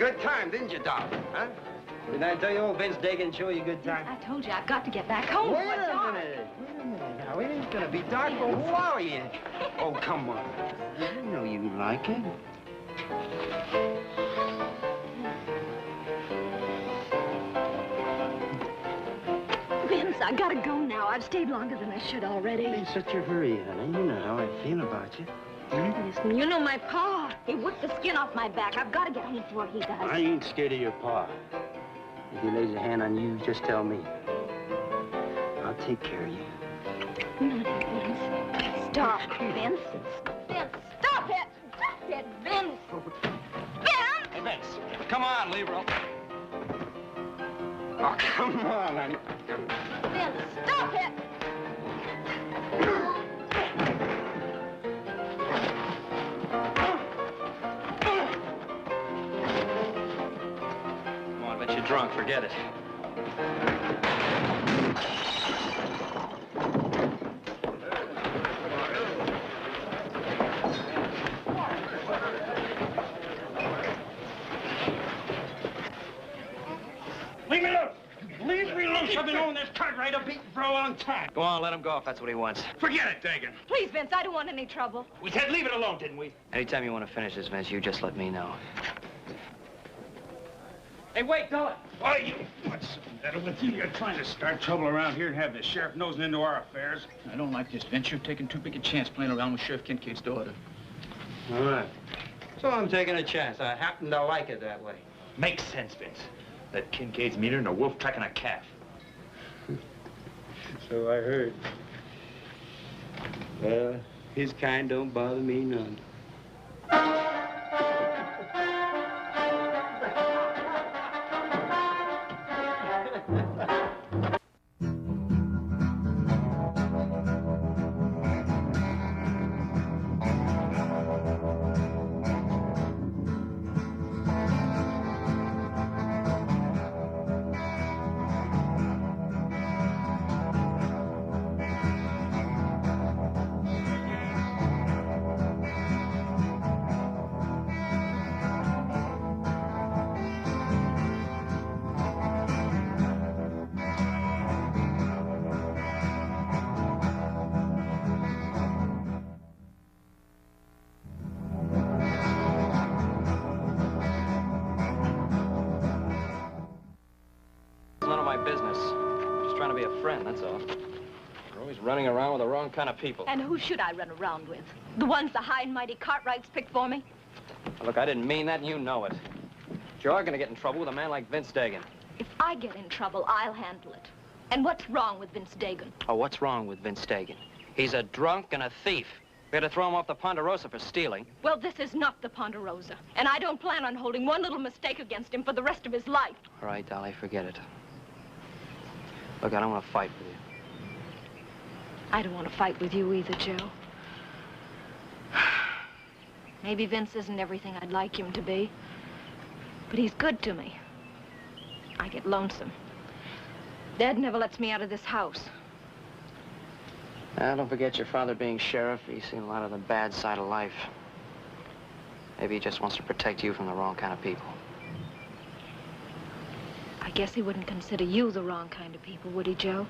good time, didn't you, Doc? Huh? Didn't I tell you old Vince Dagan show you a good time? I told you I've got to get back home. Wait a minute. Now, it ain't gonna be dark. Well, who are you? Oh, come on. I know you like it. Vince, I gotta go now. I've stayed longer than I should already. In such a hurry, honey. You know how I feel about you. Listen, you know my pa. He whipped the skin off my back. I've got to get home before he does. I ain't scared of your pa. If he lays a hand on you, just tell me. I'll take care of you. Nothing, Vince. Stop, Vince. Vince, stop it! Stop it, Vince! Vince! Hey, Vince, come on, leave her alone. Oh, come on, honey. Vince, stop it! Come on, but you're drunk. Forget it. Leave me loose! Leave me loose! I've been on this cartwright of beating for a long time. Go on, let him go if that's what he wants. Forget it, Dagan. Please, Vince, I don't want any trouble. We said leave it alone, didn't we? Anytime you want to finish this, Vince, you just let me know. Hey, wait, Dollar. Why, you... What's the matter with you? You're trying to start trouble around here and have the sheriff nosing into our affairs. I don't like this, Vince. You're taking too big a chance playing around with Sheriff Kincaid's daughter. All right. So I'm taking a chance. I happen to like it that way. Makes sense, Vince. That Kincaid's meaner than a wolf tracking a calf. So I heard. Well, his kind don't bother me none. That's all. You're always running around with the wrong kind of people. And who should I run around with? The ones the high and mighty Cartwrights picked for me? Now, look, I didn't mean that, and you know it. But you are going to get in trouble with a man like Vince Dagan. If I get in trouble, I'll handle it. And what's wrong with Vince Dagan? Oh, what's wrong with Vince Dagan? He's a drunk and a thief. We had to throw him off the Ponderosa for stealing. Well, this is not the Ponderosa. And I don't plan on holding one little mistake against him for the rest of his life. All right, Dolly, forget it. Look, I don't want to fight with you. I don't want to fight with you either, Joe. Maybe Vince isn't everything I'd like him to be, but he's good to me. I get lonesome. Dad never lets me out of this house. Don't forget your father being sheriff. He's seen a lot of the bad side of life. Maybe he just wants to protect you from the wrong kind of people. I guess he wouldn't consider you the wrong kind of people, would he, Joe?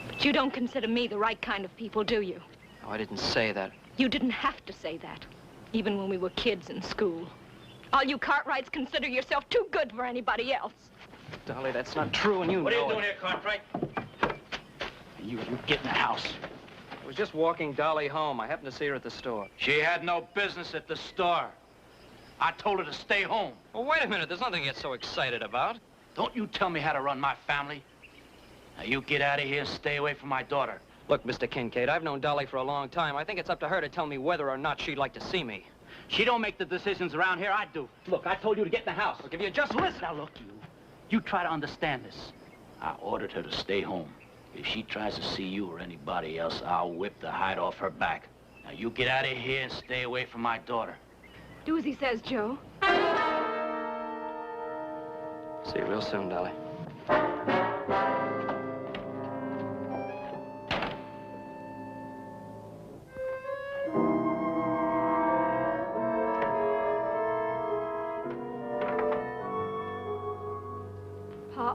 But you don't consider me the right kind of people, do you? No, I didn't say that. You didn't have to say that, even when we were kids in school. All you Cartwrights consider yourself too good for anybody else. Dolly, that's not true, and you know it. What are you doing here, Cartwright? You get in the house. I was just walking Dolly home. I happened to see her at the store. She had no business at the store. I told her to stay home. Well, wait a minute. There's nothing to get so excited about. Don't you tell me how to run my family. Now, you get out of here and stay away from my daughter. Look, Mr. Kincaid, I've known Dolly for a long time. I think it's up to her to tell me whether or not she'd like to see me. She don't make the decisions around here. I do. Look, I told you to get in the house. Look, if you just listen. Now, look, you try to understand this. I ordered her to stay home. If she tries to see you or anybody else, I'll whip the hide off her back. Now, you get out of here and stay away from my daughter. Do as he says, Joe. See you real soon, Dolly.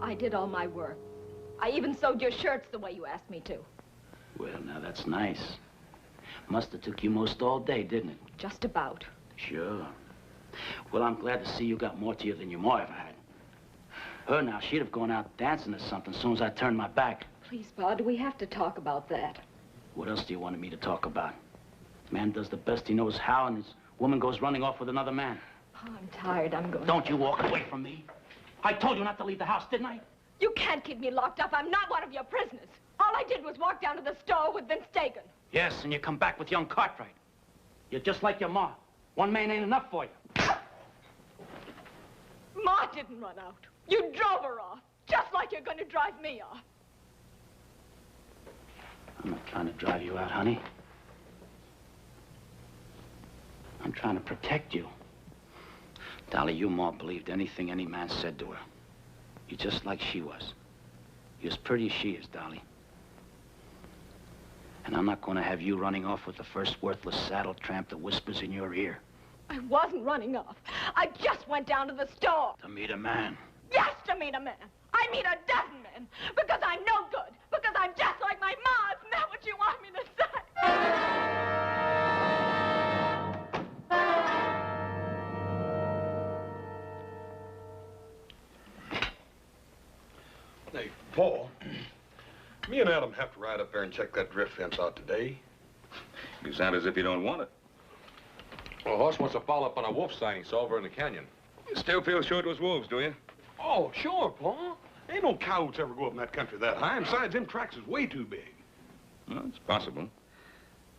I did all my work. I even sewed your shirts the way you asked me to. Well, now, that's nice. Must have took you most all day, didn't it? Just about. Sure. Well, I'm glad to see you got more to you than your ma ever had. Her now, she'd have gone out dancing or something as soon as I turned my back. Please, Pa, do we have to talk about that? What else do you want me to talk about? Man does the best he knows how, and his woman goes running off with another man. Pa, I'm tired. I'm going. Don't you walk away from me. I told you not to leave the house, didn't I? You can't keep me locked up. I'm not one of your prisoners. All I did was walk down to the store with Vince Dagan. Yes, and you come back with young Cartwright. You're just like your ma. One man ain't enough for you. Ma didn't run out. You drove her off, just like you're going to drive me off. I'm not trying to drive you out, honey. I'm trying to protect you. Dolly, your ma believed anything any man said to her. You're just like she was. You're as pretty as she is, Dolly. And I'm not going to have you running off with the first worthless saddle tramp that whispers in your ear. I wasn't running off. I just went down to the store. To meet a man. Yes, to meet a man. I meet a dozen men. Because I'm no good. Because I'm just like my ma. Isn't that what you want me to say? Hey, Paul, me and Adam have to ride up there and check that drift fence out today. You sound as if you don't want it. Well, Horse wants to follow up on a wolf sighting he saw over in the canyon. You still feel sure it was wolves, do you? Oh, sure, Paul. Ain't no coyotes ever go up in that country that high, and besides, them tracks is way too big. Well, it's possible.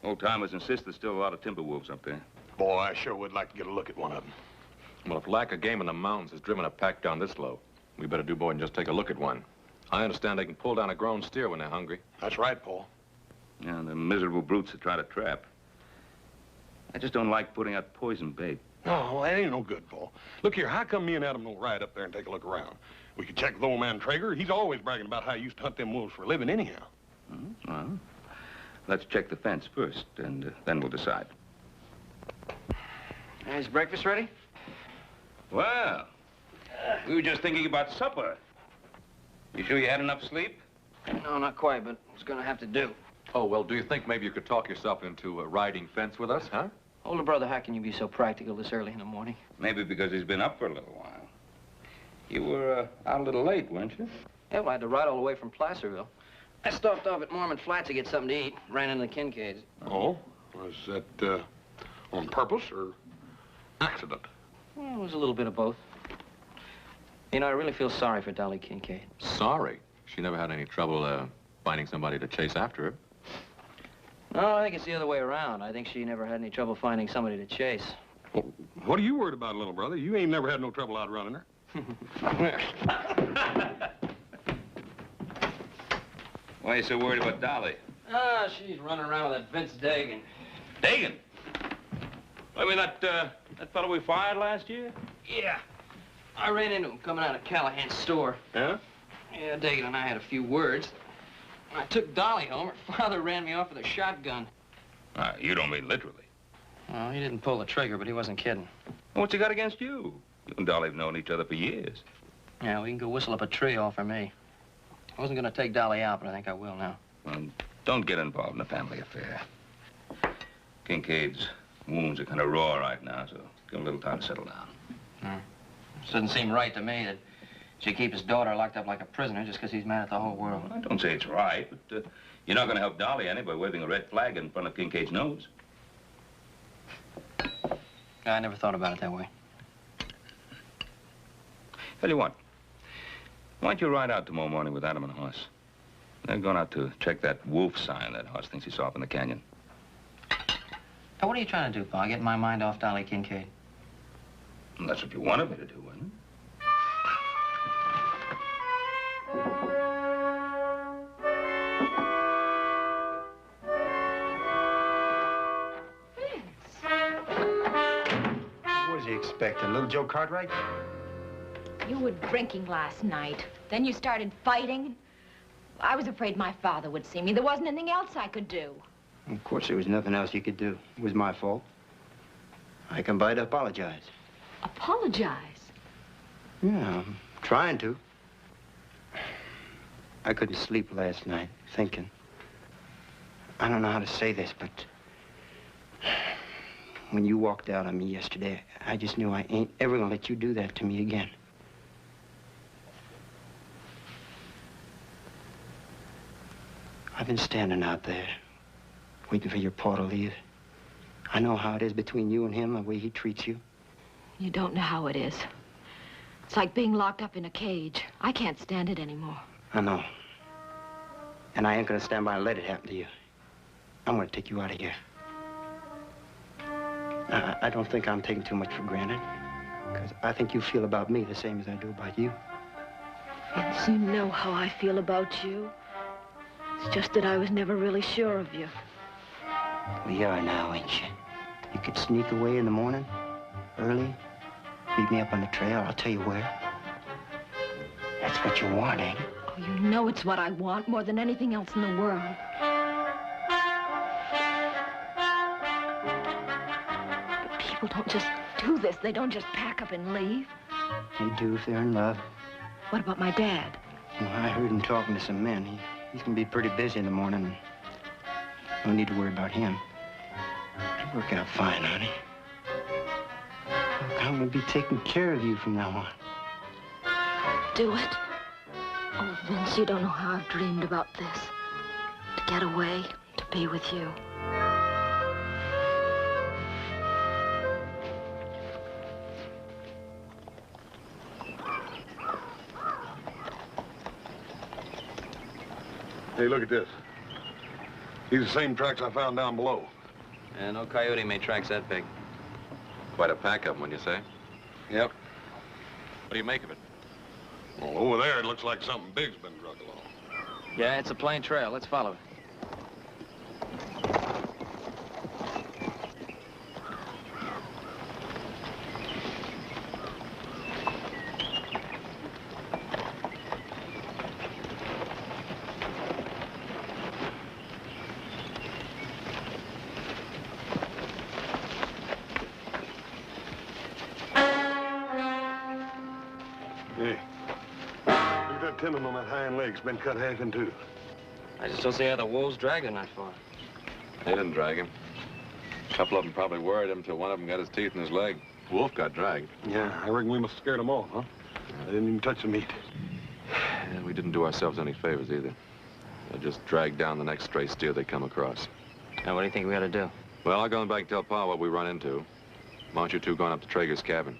Old-timers insist there's still a lot of timber wolves up there. Boy, I sure would like to get a look at one of them. Well, if lack of game in the mountains has driven a pack down this low, we better do more than just take a look at one. I understand they can pull down a grown steer when they're hungry. That's right, Paul. Yeah, the miserable brutes that try to trap. I just don't like putting out poison bait. No, that ain't no good, Paul. Look here, how come me and Adam don't ride up there and take a look around? We could check with old man Traeger. He's always bragging about how he used to hunt them wolves for a living anyhow. Well, let's check the fence first, and then we'll decide. Is breakfast ready? Well, we were just thinking about supper. You sure you had enough sleep? No, not quite, but it's gonna have to do. Oh, well, do you think maybe you could talk yourself into riding fence with us, huh? Older brother, how can you be so practical this early in the morning? Maybe because he's been up for a little while. You were out a little late, weren't you? Yeah, well, I had to ride all the way from Placerville. I stopped off at Mormon Flats to get something to eat. Ran into the Kincaids. Oh? Was that, on purpose or accident? Well, it was a little bit of both. You know, I really feel sorry for Dolly Kincaid. Sorry. She never had any trouble, finding somebody to chase after her. No, I think it's the other way around. I think she never had any trouble finding somebody to chase. Well, what are you worried about, little brother? You ain't never had no trouble outrunning her. Why are you so worried about Dolly? Ah, she's running around with that Vince Dagan. Dagan? I mean, that fellow we fired last year? Yeah. I ran into him coming out of Callahan's store. Huh? Yeah, Dagan and I had a few words. When I took Dolly home, her father ran me off with a shotgun. You don't mean literally. Well, he didn't pull the trigger, but he wasn't kidding. What's he got against you? You and Dolly have known each other for years. Yeah, we can go whistle up a tree all for me. I wasn't gonna take Dolly out, but I think I will now. Well, don't get involved in a family affair. Kincaid's wounds are kind of raw right now, so give him a little time to settle down. It doesn't seem right to me that she keep his daughter locked up like a prisoner just because he's mad at the whole world. Well, I don't say it's right, but you're not going to help Dolly any by waving a red flag in front of Kincaid's nose. I never thought about it that way. Tell you what, why don't you ride out tomorrow morning with Adam and Hoss? They're going out to check that wolf sign that Hoss thinks he saw up in the canyon. Now, what are you trying to do, Pa? Get my mind off Dolly Kincaid? Well, that's what you wanted me to do, wasn't it? What was he expecting, little Joe Cartwright? You were drinking last night. Then you started fighting. I was afraid my father would see me. There wasn't anything else I could do. Of course, there was nothing else you could do. It was my fault. I come by to apologize. Apologize? Yeah, I'm trying to. I couldn't sleep last night, thinking. I don't know how to say this, but when you walked out on me yesterday, I just knew I ain't ever gonna let you do that to me again. I've been standing out there, waiting for your pa to leave. I know how it is between you and him, the way he treats you. You don't know how it is. It's like being locked up in a cage. I can't stand it anymore. I know. And I ain't gonna stand by and let it happen to you. I'm gonna take you out of here. I don't think I'm taking too much for granted, because I think you feel about me the same as I do about you. Vince, you know how I feel about you. It's just that I was never really sure of you. Well, you are now, ain't you? You could sneak away in the morning, early, meet me up on the trail. I'll tell you where. That's what you want, ain't it? Oh, you know it's what I want more than anything else in the world. But people don't just do this. They don't just pack up and leave. They do if they're in love. What about my dad? Well, I heard him talking to some men. He's gonna be pretty busy in the morning. No need to worry about him. It'll work out fine, honey. Look, I'm gonna be taking care of you from now on. Do it? Oh, Vince, you don't know how I've dreamed about this. To get away, to be with you. Hey, look at this. These are the same tracks I found down below. And no coyote made tracks that big. Quite a pack of them, when you say. Yep. What do you make of it? Well, over there, it looks like something big's been dragged along. Yeah, it's a plain trail. Let's follow it. Hey, look at that tendon on that hind leg's been cut half in two. I just don't see how the wolves dragged him that far. They didn't drag him. A couple of them probably worried him till one of them got his teeth in his leg. Wolf got dragged. Yeah, I reckon we must have scared them off, huh? They didn't even touch the meat. And we didn't do ourselves any favors either. They just dragged down the next stray steer they come across. Now, what do you think we ought to do? Well, I'll go back and tell Pa what we run into. Why don't you two going up to Traeger's cabin?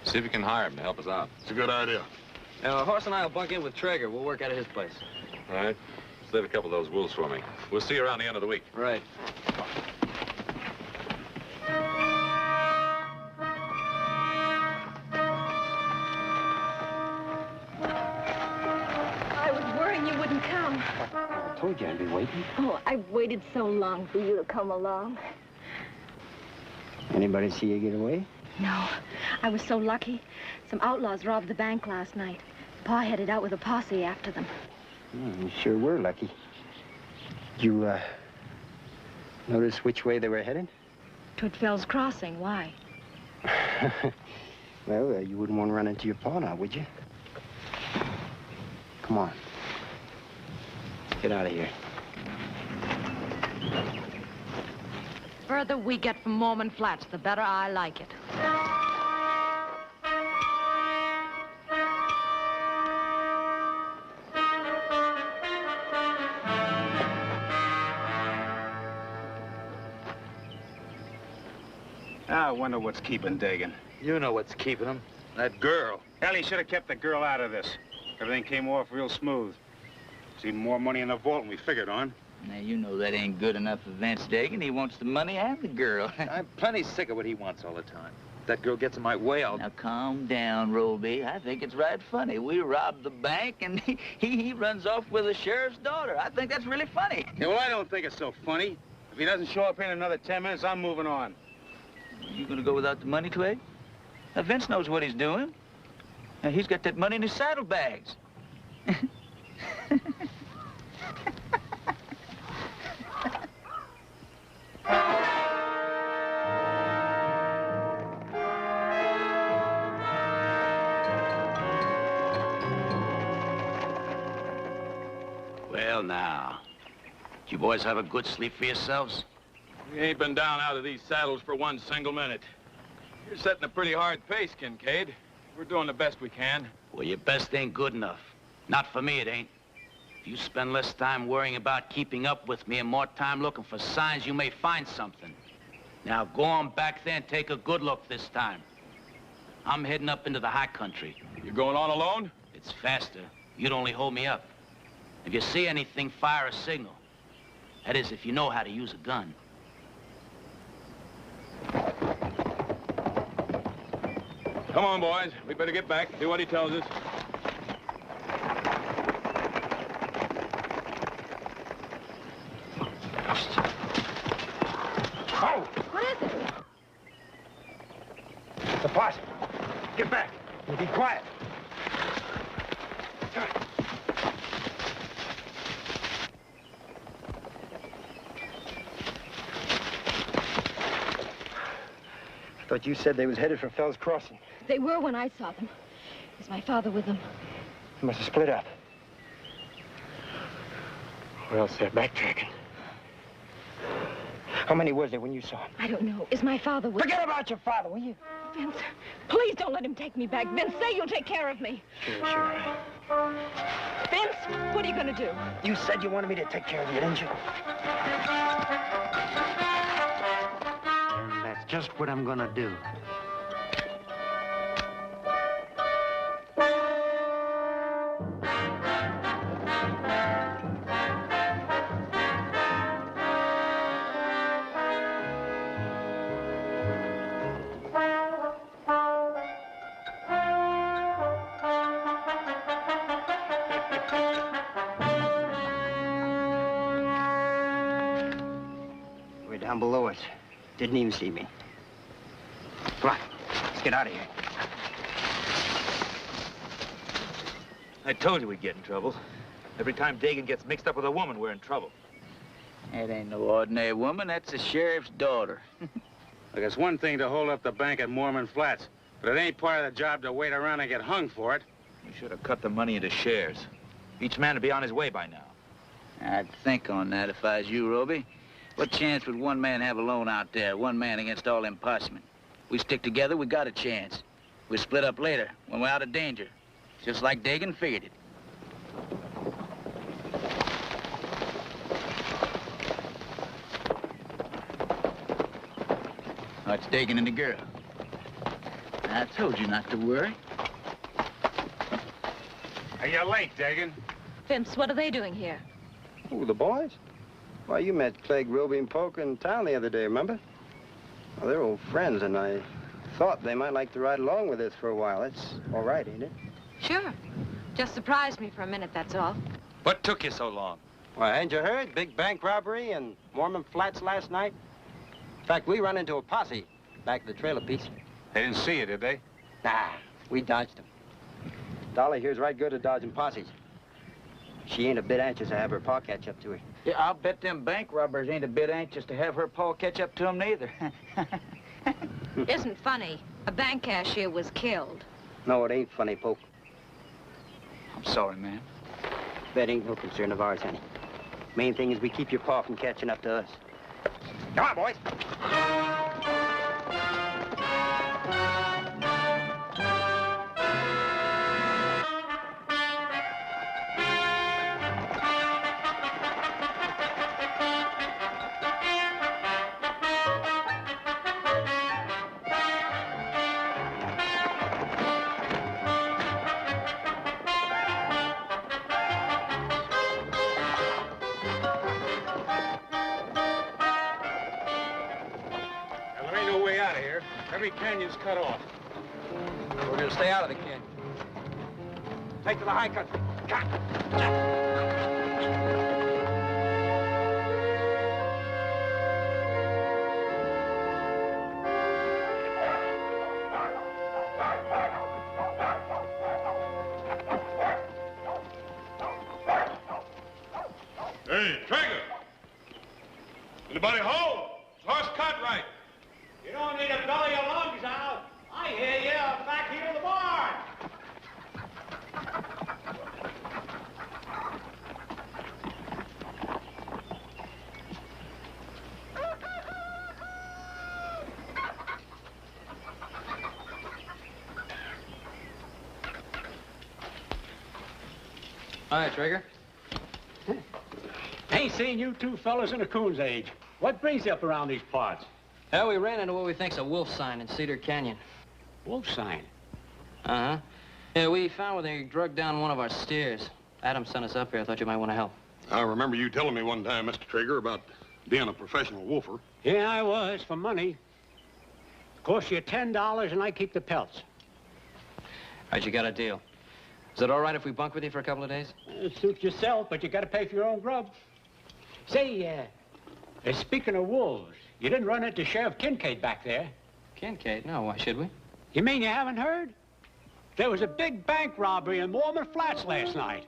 See if you can hire him to help us out. It's a good idea. Now, Horse and I will bunk in with Traeger. We'll work out of his place. All right. Save a couple of those wolves for me. We'll see you around the end of the week. Right. I was worrying you wouldn't come. I told you I'd be waiting. Oh, I've waited so long for you to come along. Anybody see you get away? No, I was so lucky. Some outlaws robbed the bank last night. Pa headed out with a posse after them. You sure were lucky. Did you, notice which way they were headed? Toward Fell's Crossing. Why? Well, you wouldn't want to run into your pa now, would you? Come on. Get out of here. The further we get from Mormon Flats, the better I like it. I wonder what's keeping Dagan. You know what's keeping him. That girl. Hell, he should have kept the girl out of this. Everything came off real smooth. There's even more money in the vault than we figured on. Now, you know that ain't good enough for Vince Dagan. He wants the money and the girl. I'm plenty sick of what he wants all the time. If that girl gets in my way, I'll... Now, calm down, Roby. I think it's right funny. We robbed the bank, and he runs off with the sheriff's daughter. I think that's really funny. Yeah, well, I don't think it's so funny. If he doesn't show up here in another 10 minutes, I'm moving on. You gonna go without the money, Twig? Now, Vince knows what he's doing. Now, he's got that money in his saddlebags. Well, now, did you boys have a good sleep for yourselves? We ain't been down out of these saddles for one single minute. You're setting a pretty hard pace, Kincaid. We're doing the best we can. Well, your best ain't good enough. Not for me, it ain't. If you spend less time worrying about keeping up with me and more time looking for signs, you may find something. Now, go on back there and take a good look this time. I'm heading up into the high country. You going on alone? It's faster. You'd only hold me up. If you see anything, fire a signal. That is, if you know how to use a gun. Come on, boys. We better get back, do what he tells us. Oh! What is it? It's a posse. Get back. And be quiet. I thought you said they was headed for Fell's Crossing. They were when I saw them. Is my father with them? They must have split up. Or else they're backtracking. How many was there when you saw him? I don't know. Is my father with... Forget about your father, will you? Vince, please don't let him take me back. Vince, say you'll take care of me. Sure. Vince, what are you going to do? You said you wanted me to take care of you, didn't you? And that's just what I'm going to do. Down below us. Didn't even see me. Come on, let's get out of here. I told you we'd get in trouble. Every time Dagan gets mixed up with a woman, we're in trouble. That ain't no ordinary woman. That's the sheriff's daughter. Look, it's one thing to hold up the bank at Mormon Flats, but it ain't part of the job to wait around and get hung for it. We should have cut the money into shares. Each man would be on his way by now. I'd think on that if I was you, Roby. What chance would one man have alone out there? One man against all them possemen. We stick together, we got a chance. We split up later, when we're out of danger. Just like Dagan figured it. Oh, it's Dagan and the girl. I told you not to worry. Hey, you're late, Dagan. Vince, what are they doing here? Who, the boys? Why, you met Clegg, Roby, and Polk in town the other day, remember? Well, they're old friends, and I thought they might like to ride along with us for a while. That's all right, ain't it? Sure. Just surprised me for a minute, that's all. What took you so long? Why, hadn't you heard? Big bank robbery in Mormon Flats last night. In fact, we run into a posse back at the trailer piece. They didn't see you, did they? Nah, we dodged them. Dolly here's right good at dodging posses. She ain't a bit anxious to have her pa catch up to her. Yeah, I'll bet them bank robbers ain't a bit anxious to have her pa catch up to them neither. Isn't funny. A bank cashier was killed. No, it ain't funny, Polk. I'm sorry, man. That ain't no concern of ours, honey. Main thing is we keep your pa from catching up to us. Come on, boys. Every canyon's cut off. We're gonna stay out of the canyon. Take to the high country. Hey, Traeger! Anybody home? Is horse cut right? You don't need to belly your lungs out. I hear you back here in the barn. Hi, Trigger. Ain't seen you two fellas in a coon's age. What brings you up around these parts? Well, we ran into what we think's a wolf sign in Cedar Canyon. Wolf sign? Uh-huh. Yeah, we found where they drugged down one of our steers. Adam sent us up here. I thought you might want to help. I remember you telling me one time, Mr. Traeger, about being a professional wolfer. Yeah, I was, for money. Cost you $10 and I keep the pelts. All right, you got a deal. Is it all right if we bunk with you for a couple of days? Suit yourself, but you got to pay for your own grub. Say, speaking of wolves, you didn't run into Sheriff Kincaid back there. Kincaid? No, why should we? You mean you haven't heard? There was a big bank robbery in Mormon Flats last night.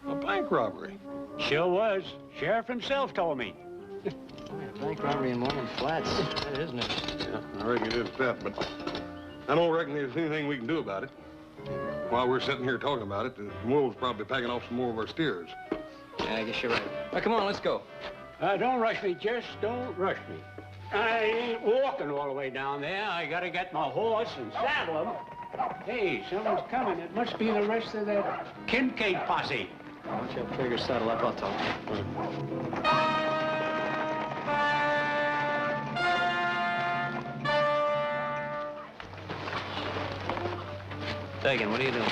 A bank robbery? Sure was. Sheriff himself told me. Bank robbery in Mormon Flats. That is news. Yeah, I reckon it is that, but I don't reckon there's anything we can do about it. While we're sitting here talking about it, the wolves probably packing off some more of our steers. Yeah, I guess you're right. All right, come on, let's go. Don't rush me, just don't rush me. I ain't walking all the way down there. I gotta get my horse and saddle him. Hey, someone's coming. It must be the rest of that Kincaid posse. Why don't you have Trigger saddle up? I'll talk to you. Dagan, what are you doing?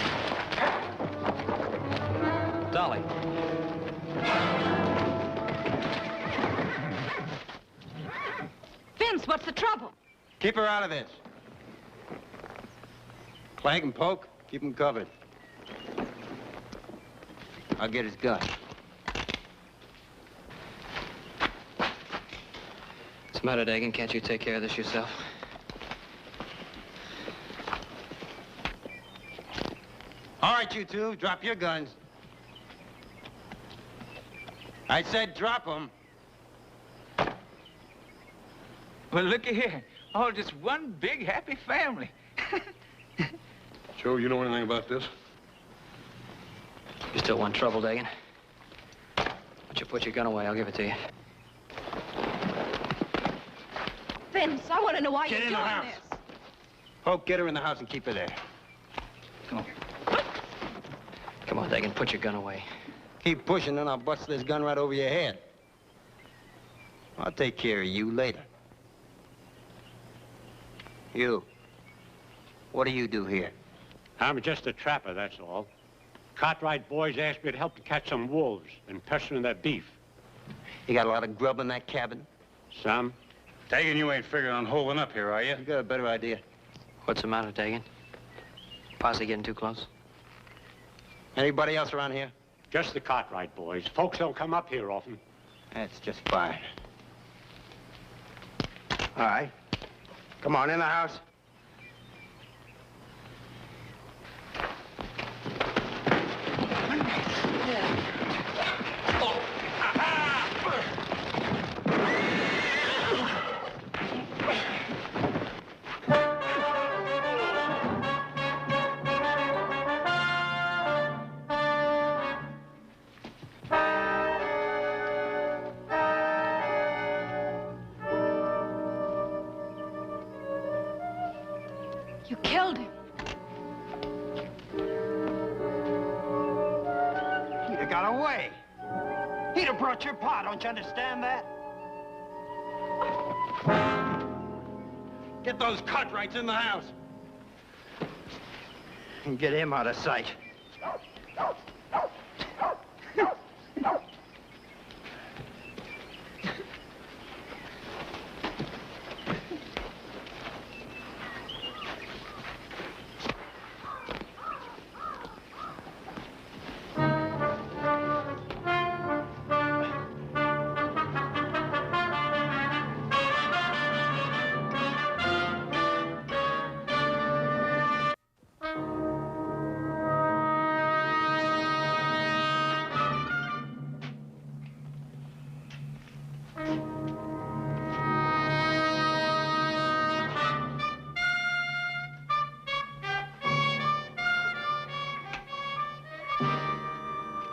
Dolly. Vince, what's the trouble? Keep her out of this. Clank and poke, keep him covered. I'll get his gun. What's the matter, Dagan? Can't you take care of this yourself? All right, you two, drop your guns. I said drop them. Well, looky here. All just one big happy family. Joe, you know anything about this? You still want trouble, Dagan? Why don't you put your gun away? I'll give it to you. Vince, I want to know why Get you're in the doing house. this. Poke, get her in the house and keep her there. Come on. Come on, Dagan, put your gun away. Keep pushing, then I'll bust this gun right over your head. I'll take care of you later. You. What do you do here? I'm just a trapper, that's all. Cartwright boys asked me to help to catch some wolves and pestering their beef. You got a lot of grub in that cabin? Some. Dagan, you ain't figuring on holding up here, are you? You got a better idea. What's the matter, Dagan? Posse getting too close? Anybody else around here? Just the Cartwright boys. Folks don't come up here often. That's just fine. All right. Come on, in the house. You killed him. He'd have got away. He'd have brought your pa, don't you understand that? Get those Cartwrights in the house. And get him out of sight.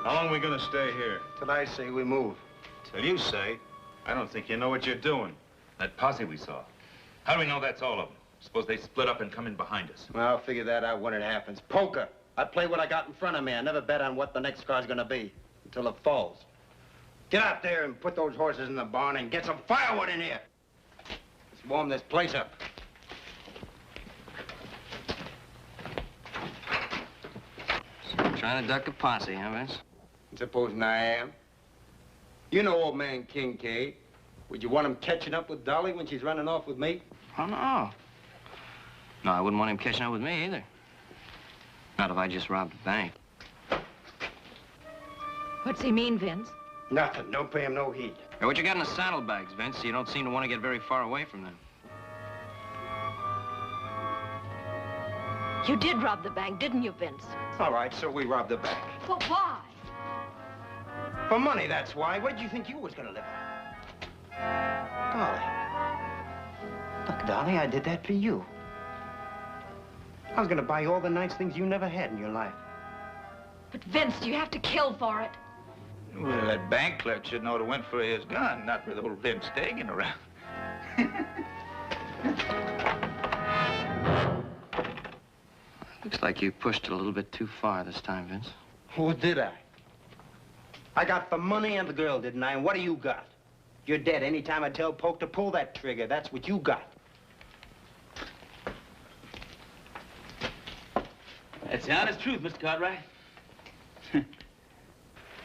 How long are we gonna stay here? Till I say we move. Till you say. I don't think you know what you're doing. That posse we saw. How do we know that's all of them? Suppose they split up and come in behind us. Well, I'll figure that out when it happens. Poker, I play what I got in front of me. I never bet on what the next car's gonna be until it falls. Get out there and put those horses in the barn and get some firewood in here. Let's warm this place up. So you're trying to duck a posse, huh, Vince? Supposing I am. You know old man Kincaid. Would you want him catching up with Dolly when she's running off with me? Oh, no. No, I wouldn't want him catching up with me either. Not if I just robbed a bank. What's he mean, Vince? Nothing. Don't pay him no heed. Hey, what you got in the saddlebags, Vince? You don't seem to want to get very far away from them. You did rob the bank, didn't you, Vince? All right, so we robbed the bank. But why? For money, that's why. What did you think you was gonna live on? Dolly. Look, Dolly, I did that for you. I was gonna buy you all the nice things you never had in your life. But Vince, you have to kill for it. Well, that bank clerk should know to went for his gun, not with old Vince Dagan around. Looks like you pushed it a little bit too far this time, Vince. Who did I? I got the money and the girl, didn't I? And what do you got? You're dead. Anytime I tell Poke to pull that trigger, that's what you got. That's the honest truth, Mr. Cartwright.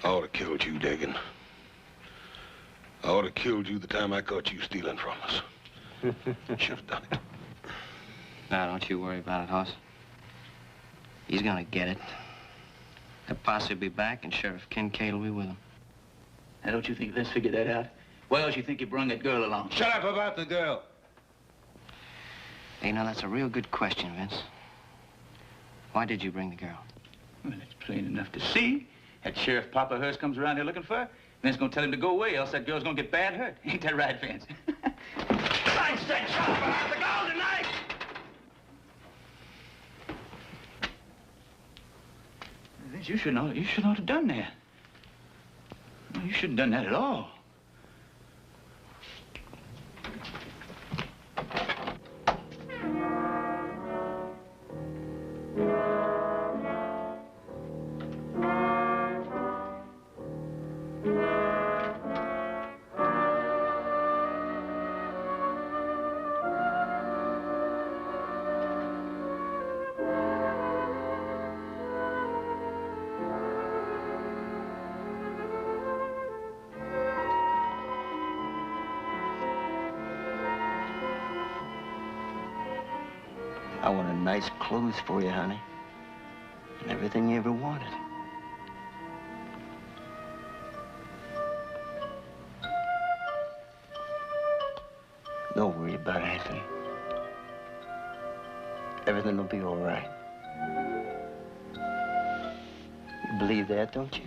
I ought to killed you, Dagan. I ought to killed you the time I caught you stealing from us. Should have done it. Now, don't you worry about it, Hoss. He's gonna get it. That posse will be back, and Sheriff Kincaid will be with him. Now, don't you think Vince figured that out? Why else you think you brung that girl along? Shut up about the girl. Hey, now, that's a real good question, Vince. Why did you bring the girl? Well, it's plain enough to see. That Sheriff Papa Hearst comes around here looking for her, Vince gonna tell him to go away, else that girl's gonna get bad hurt. Ain't that right, Vince? I said shut up about the girl tonight! Vince, you shouldn't have done that. No, you shouldn't have done that at all. I wanted nice clothes for you, honey. And everything you ever wanted. Don't worry about anything. Everything will be all right. You believe that, don't you?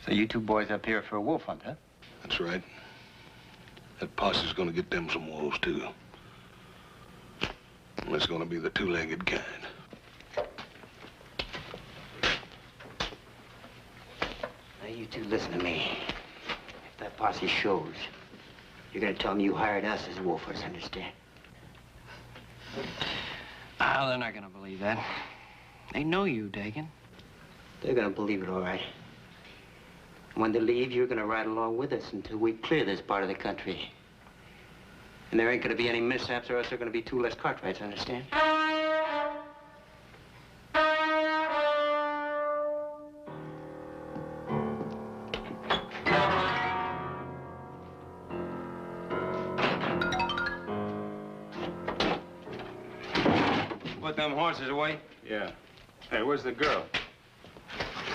So you two boys up here for a wolf hunt, huh? That's right. That posse's gonna get them some wolves, too. And it's gonna be the two-legged kind. Now, you two listen to me. If that posse shows, you're gonna tell them you hired us as wolfers, understand? Oh, they're not gonna believe that. They know you, Dagan. They're gonna believe it, all right. When they leave, you're gonna ride along with us until we clear this part of the country. And there ain't gonna be any mishaps, or else there are gonna be two less Cartwrights, understand? Put them horses away? Yeah. Hey, where's the girl?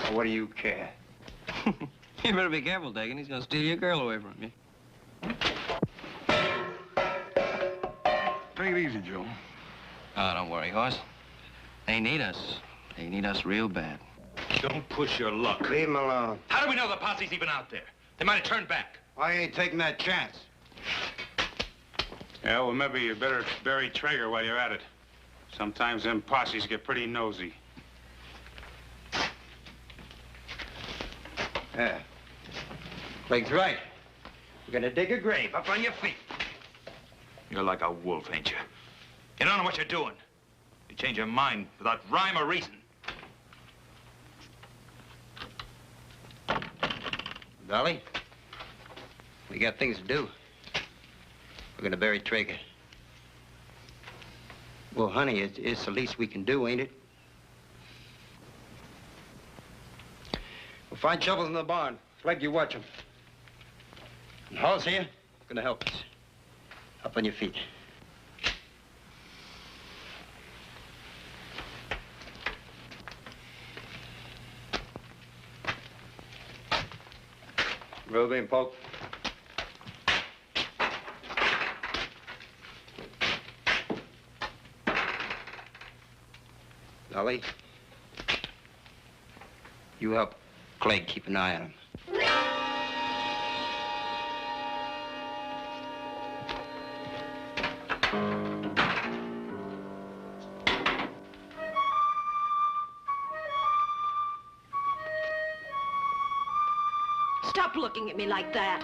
Well, what do you care? You better be careful, Dagan. He's gonna steal your girl away from you. Take it easy, Joe. Oh, don't worry, Hoss. They need us. They need us real bad. Don't push your luck. Leave him alone. How do we know the posse's even out there? They might have turned back. I ain't taking that chance. Yeah, well, maybe you better bury Traeger while you're at it. Sometimes them posses get pretty nosy. Yeah. Clegg's right. We're gonna dig a grave up on your feet. You're like a wolf, ain't you? You don't know what you're doing. You change your mind without rhyme or reason. Dolly, we got things to do. We're gonna bury Traeger. Well, honey, it's the least we can do, ain't it? We'll find shovels in the barn. Clegg, you watch them. And Hall's here, gonna help us. Up on your feet. Ruby and Polk. Dolly, you help Clegg keep an eye on him. Stop looking at me like that.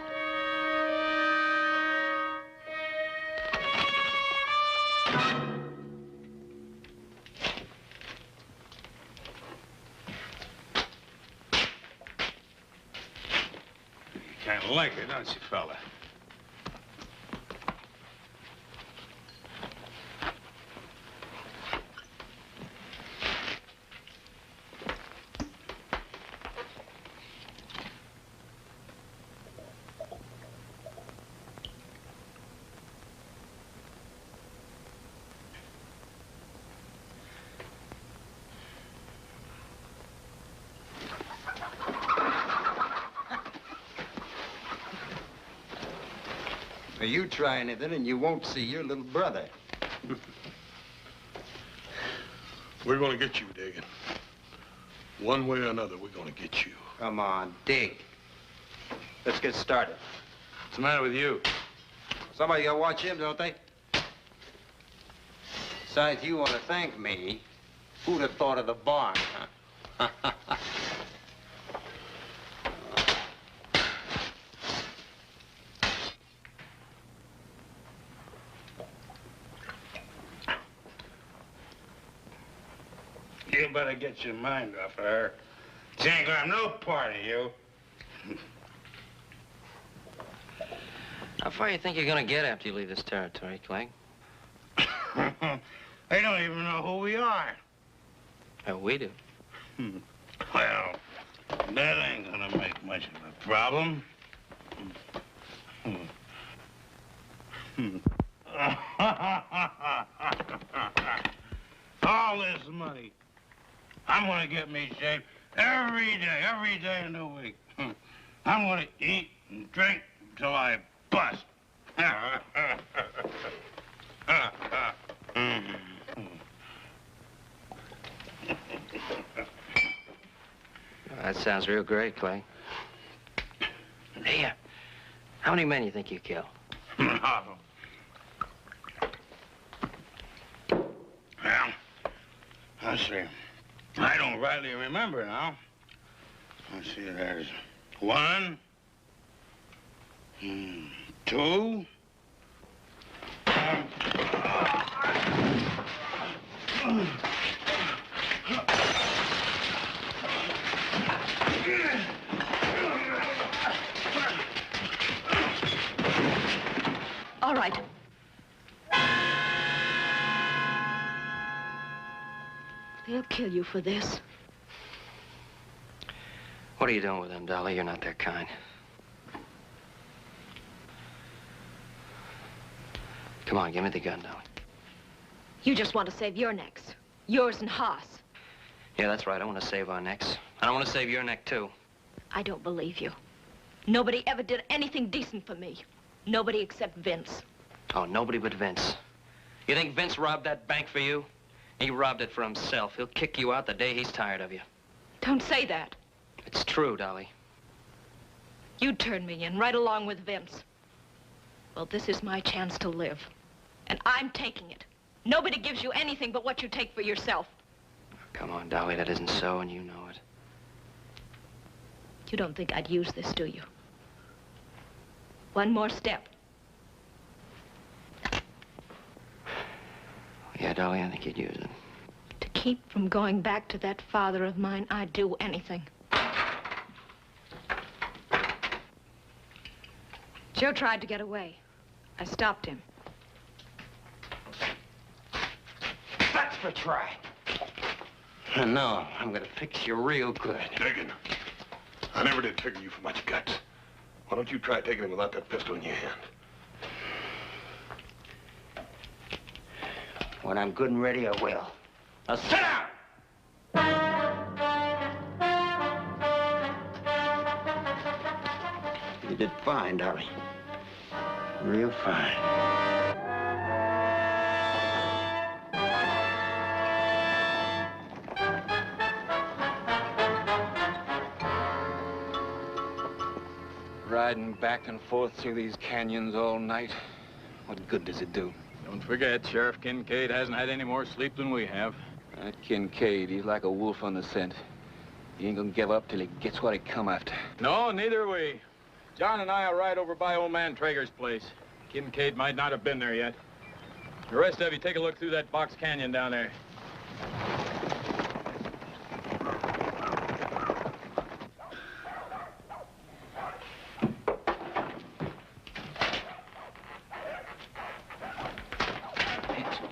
Kind of like it, don't you, fella? Now, you try anything and you won't see your little brother. We're gonna get you, Dagan. One way or another, we're gonna get you. Come on, dig. Let's get started. What's the matter with you? Somebody gotta watch him, don't they? Besides, you want to thank me. Who'd have thought of the barn, huh? You better get your mind off of her. She ain't gonna have no part of you. How far you think you're gonna get after you leave this territory, Clegg? They don't even know who we are. Oh, we do. Well, that ain't gonna make much of a problem. All this money, I'm gonna get me shaved every day in the week. I'm gonna eat and drink until I bust. That sounds real great, Clegg. Hey, how many men you think you kill? Well, let's see. I don't rightly remember now. Let's see, there's 1, 2. All right. They'll kill you for this. What are you doing with them, Dolly? You're not their kind. Come on, give me the gun, Dolly. You just want to save your necks. Yours and Haas. Yeah, that's right. I want to save our necks. And I want to save your neck, too. I don't believe you. Nobody ever did anything decent for me. Nobody except Vince. Oh, nobody but Vince. You think Vince robbed that bank for you? He robbed it for himself. He'll kick you out the day he's tired of you. Don't say that. It's true, Dolly. You turned me in right along with Vince. Well, this is my chance to live. And I'm taking it. Nobody gives you anything but what you take for yourself. Come on, Dolly, that isn't so, and you know it. You don't think I'd use this, do you? One more step. Yeah, Dolly, I think you'd use it. To keep from going back to that father of mine, I'd do anything. Joe tried to get away. I stopped him. That's for try. And now I'm gonna fix you real good. Diggin', I never did figure you for much guts. Why don't you try taking him without that pistol in your hand? When I'm good and ready, I will. Now sit down! You did fine, Dolly. Real fine. Riding back and forth through these canyons all night. What good does it do? Don't forget, Sheriff Kincaid hasn't had any more sleep than we have. That Kincaid, he's like a wolf on the scent. He ain't gonna give up till he gets what he come after. No, neither are we. John and I will ride over by old man Traeger's place. Kincaid might not have been there yet. The rest of you take a look through that box canyon down there.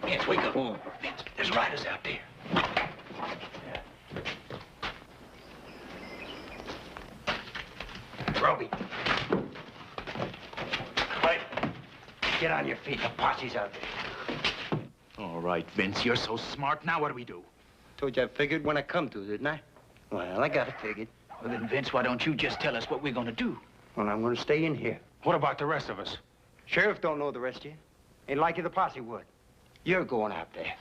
Vince, wake up. Oh. Vince, there's riders out there. Roby. Wait. Get on your feet. The posse's out there. All right, Vince, you're so smart. Now what do we do? Told you I figured when I come to, didn't I? Well, I got it figured. Well, then, Vince, why don't you just tell us what we're gonna do? Well, I'm gonna stay in here. What about the rest of us? Sheriff don't know the rest of you. Ain't like you the posse would. You're going out there.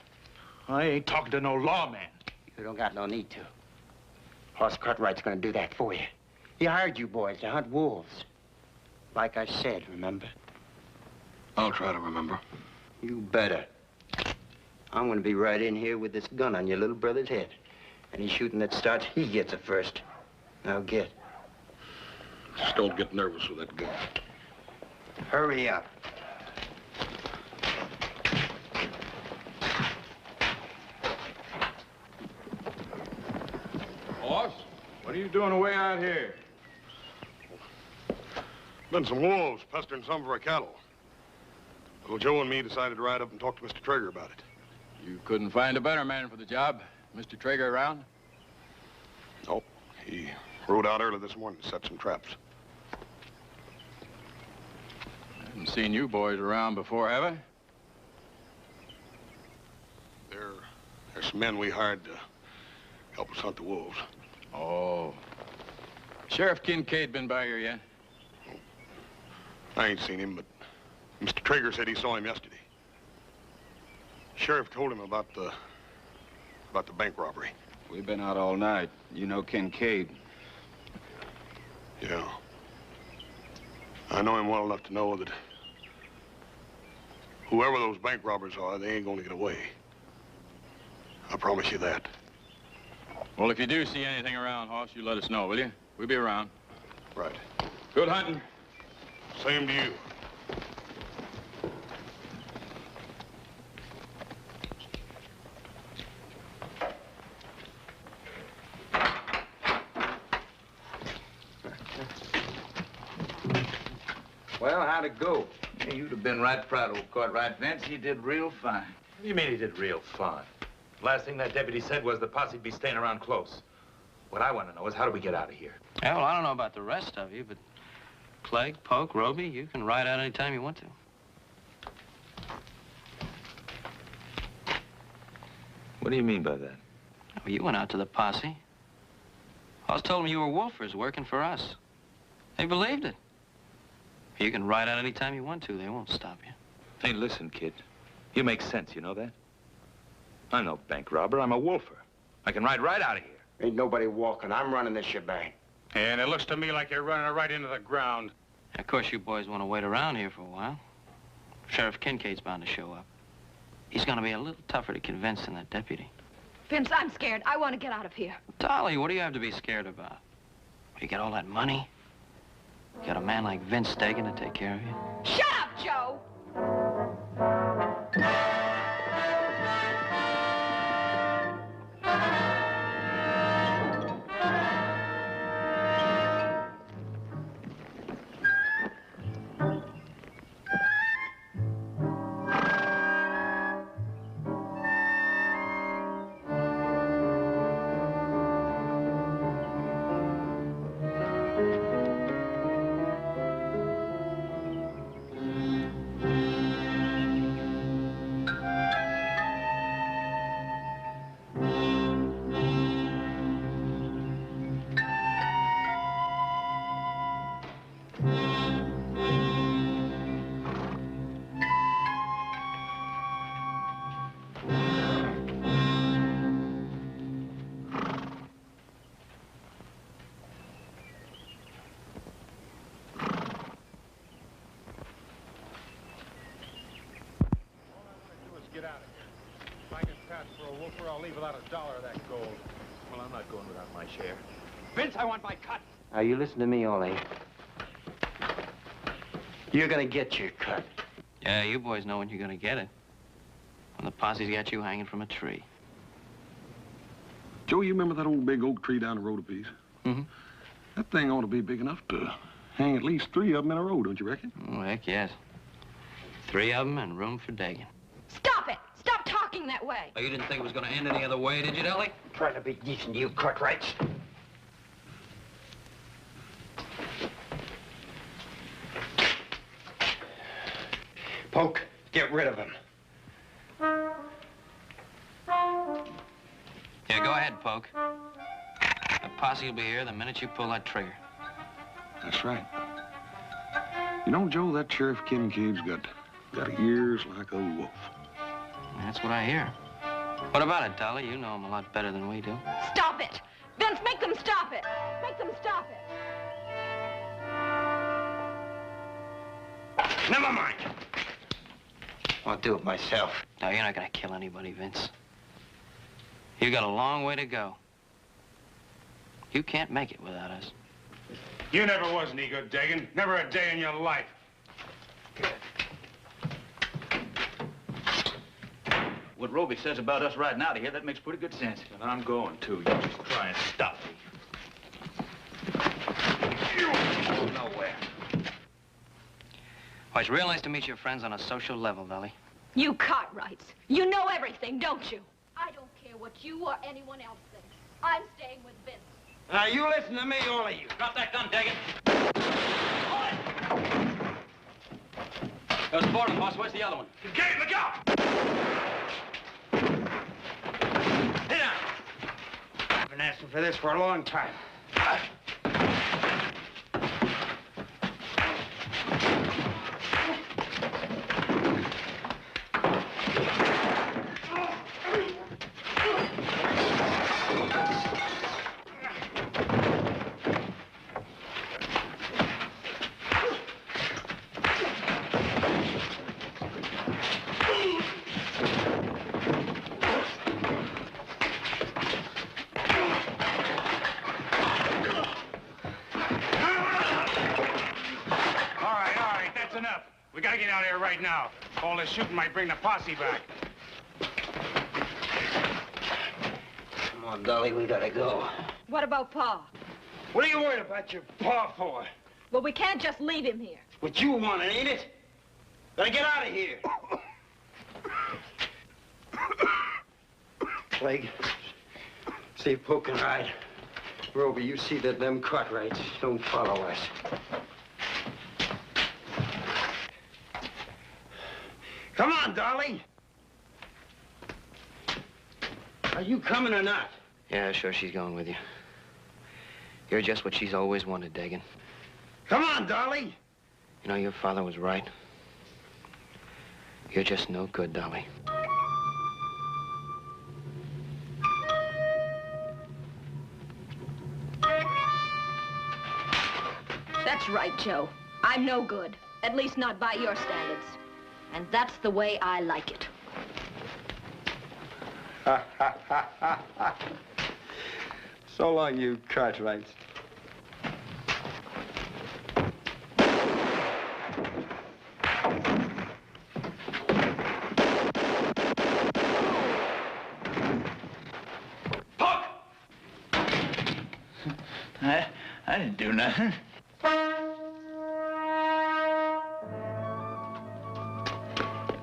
I ain't talking to no lawman. You don't got no need to. Hoss Cartwright's gonna do that for you. He hired you boys to hunt wolves. Like I said, remember? I'll try to remember. You better. I'm gonna be right in here with this gun on your little brother's head. Any shooting that starts, he gets it first. Now get. Just don't get nervous with that gun. Hurry up. Boss, what are you doing away out here? Been some wolves pestering some of our cattle. Little Joe and me decided to ride up and talk to Mr. Traeger about it. You couldn't find a better man for the job. Mr. Traeger around? Nope. He rode out early this morning to set some traps. I haven't seen you boys around before, have I? There's some men we hired to help us hunt the wolves. Oh. Sheriff Kincaid been by here yet? I ain't seen him, but Mr. Traeger said he saw him yesterday. Sheriff told him about the bank robbery. We've been out all night. You know Kincaid. Yeah. I know him well enough to know that whoever those bank robbers are, they ain't gonna get away. I promise you that. Well, if you do see anything around, Hoss, you let us know, will you? We'll be around. Right. Good hunting. Same to you. Well, how'd it go? Hey, you'd have been right proud, old Cartwright, Vince. He did real fine. What do you mean he did real fine? Last thing that deputy said was the posse'd be staying around close. What I want to know is how do we get out of here? Yeah, well, I don't know about the rest of you, but Clegg, Polk, Roby, you can ride out any time you want to. What do you mean by that? Well, you went out to the posse. Hoss told them you were wolfers working for us. They believed it. You can ride out any time you want to. They won't stop you. Hey, listen, kid. You make sense, you know that? I'm no bank robber. I'm a wolfer. I can ride right out of here. Ain't nobody walking. I'm running this shebang. And it looks to me like you're running right into the ground. Of course, you boys want to wait around here for a while. Sheriff Kincaid's bound to show up. He's gonna be a little tougher to convince than that deputy. Vince, I'm scared. I want to get out of here. Dolly, what do you have to be scared about? You got all that money? You got a man like Vince Dagan to take care of you? Shut up, Joe! Get out of here. If I get passed for a wolfer, I'll leave without $1 of that gold. Well, I'm not going without my share. Vince, I want my cut. Now, you listen to me, Ollie. You're gonna get your cut. Yeah, you boys know when you're gonna get it. When the posse's got you hanging from a tree. Joe, you remember that old big oak tree down the road a piece? Mm-hmm. That thing ought to be big enough to hang at least 3 of them in a row, don't you reckon? Oh, heck yes. 3 of them and room for Dagan. Stop it! Stop talking that way! Oh, you didn't think it was gonna end any other way, did you, Dolly? Trying to be decent, you Cartwrights. Poke, get rid of him. Yeah, go ahead, Poke. The posse will be here the minute you pull that trigger. That's right. You know, Joe, that Sheriff Kincaid's got ears like a wolf. That's what I hear. What about it, Dolly? You know him a lot better than we do. Stop it! Vince, make them stop it! Make them stop it! Never mind. I'll do it myself. No, you're not gonna kill anybody, Vince. You got a long way to go. You can't make it without us. You never was any good, Dagan. Never a day in your life. What Roby says about us riding out of here, that makes pretty good sense. And I'm going, too. You just try and stop me. Nowhere. Well, it's real nice to meet your friends on a social level, Dolly. You Cartwrights, you know everything, don't you? I don't care what you or anyone else thinks. I'm staying with Vince. Now, you listen to me, all of you. Drop that gun, Dagan. Hold it! There's 4 of them, boss. Where's the other one? Kincaid, look out! Sit down. I've been asking for this for a long time. We gotta get out of here right now. All this shooting might bring the posse back. Come on, Dolly, we gotta go. What about Pa? What are you worried about your pa for? Well, we can't just leave him here. What you want, ain't it? Gotta get out of here. Clegg, see if Poke can ride. Roby, you see that them Cartwrights don't follow us. Come on, Dolly. Are you coming or not? Yeah, sure, she's going with you. You're just what she's always wanted, Dagan. Come on, Dolly. You know, your father was right. You're just no good, Dolly. That's right, Joe. I'm no good. At least not by your standards. And that's the way I like it. So long, you Cartwrights. I didn't do nothing.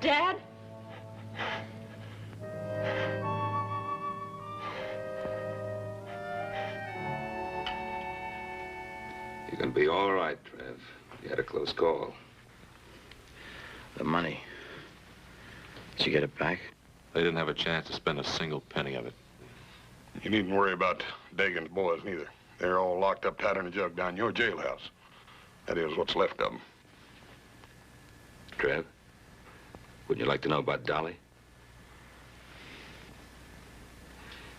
Dad? You're gonna be all right, Trev. You had a close call. The money. Did you get it back? They didn't have a chance to spend a single penny of it. You needn't worry about Dagan's boys, neither. They're all locked up tight in a jug down your jailhouse. That is, what's left of them. Trev, wouldn't you like to know about Dolly?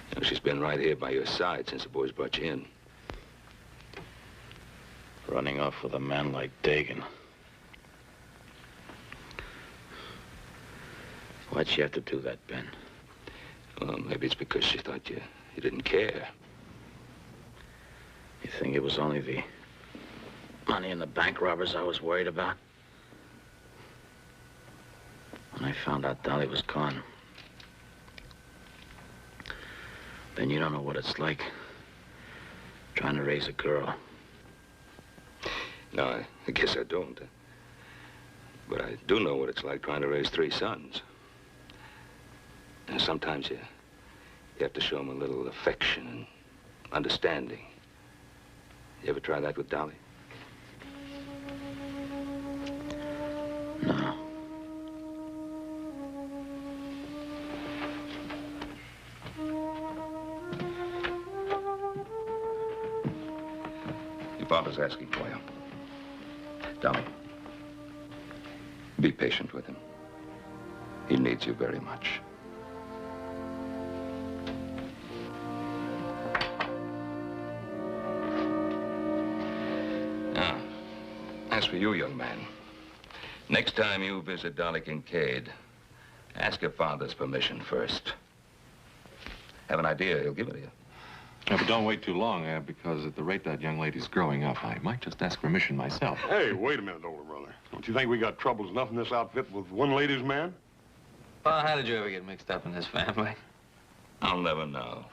You know, she's been right here by your side since the boys brought you in. Running off with a man like Dagan. Why'd she have to do that, Ben? Well, maybe it's because she thought you didn't care. You think it was only the money and the bank robbers I was worried about? When I found out Dolly was gone, Ben, you don't know what it's like trying to raise a girl. No, I guess I don't. But I do know what it's like trying to raise 3 sons. And sometimes you have to show them a little affection and understanding. You ever try that with Dolly? No. Your father's asking for you. Dolly, be patient with him. He needs you very much. Now, as for you, young man, next time you visit Dolly Kincaid, ask your father's permission first. Have an idea, he'll give it to you. Yeah, but don't wait too long, because at the rate that young lady's growing up, I might just ask permission myself. Hey, wait a minute, older brother. Don't you think we got troubles enough in this outfit with one ladies' man? Well, how did you ever get mixed up in this family? I'll never know.